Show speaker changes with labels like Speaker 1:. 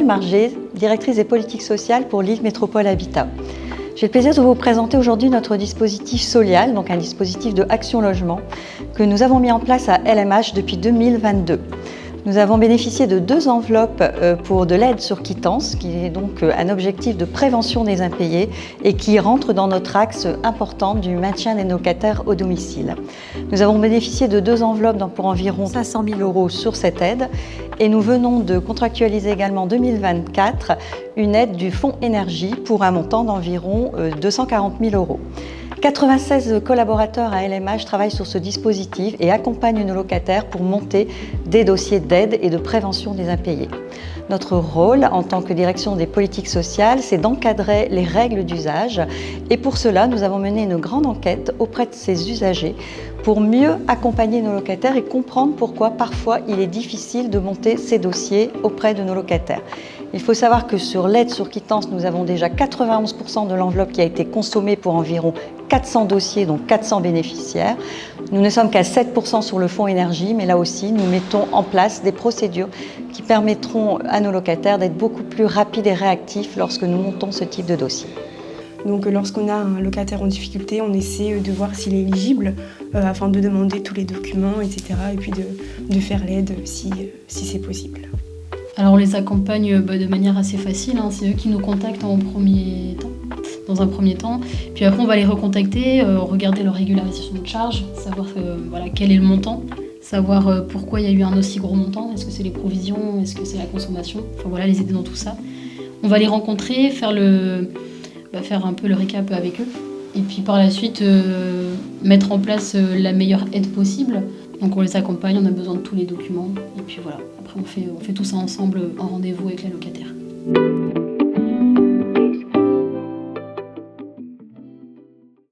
Speaker 1: Margé, directrice des politiques sociales pour Lille Métropole Habitat. J'ai le plaisir de vous présenter aujourd'hui notre dispositif Solial, donc un dispositif de Action Logement que nous avons mis en place à LMH depuis 2022. Nous avons bénéficié de 2 enveloppes pour de l'aide sur quittance, qui est donc un objectif de prévention des impayés et qui rentre dans notre axe important du maintien des locataires au domicile. Nous avons bénéficié de 2 enveloppes pour environ 500 000 € sur cette aide et nous venons de contractualiser également en 2024 une aide du Fonds Énergie pour un montant d'environ 240 000 €. 96 collaborateurs à LMH travaillent sur ce dispositif et accompagnent nos locataires pour monter des dossiers d'aide et de prévention des impayés. Notre rôle en tant que direction des politiques sociales, c'est d'encadrer les règles d'usage et pour cela, nous avons mené une grande enquête auprès de ces usagers pour mieux accompagner nos locataires et comprendre pourquoi parfois il est difficile de monter ces dossiers auprès de nos locataires. Il faut savoir que sur l'aide sur quittance, nous avons déjà 91% de l'enveloppe qui a été consommée pour environ 400 dossiers, donc 400 bénéficiaires. Nous ne sommes qu'à 7% sur le fonds énergie, mais là aussi, nous mettons en place des procédures qui permettront à nos locataires d'être beaucoup plus rapides et réactifs lorsque nous montons ce type de dossier.
Speaker 2: Donc lorsqu'on a un locataire en difficulté, on essaie de voir s'il est éligible afin de demander tous les documents, etc. et puis de faire l'aide si c'est possible.
Speaker 3: Alors on les accompagne de manière assez facile, c'est eux qui nous contactent dans un premier temps. Puis après on va les recontacter, regarder leur régularisation de charges, savoir quel est le montant, savoir pourquoi il y a eu un aussi gros montant, est-ce que c'est les provisions, est-ce que c'est la consommation, les aider dans tout ça. On va les rencontrer, faire un peu le récap avec eux, et puis par la suite mettre en place la meilleure aide possible. Donc on les accompagne, on a besoin de tous les documents, et puis voilà, après on fait tout ça ensemble en rendez-vous avec la locataire.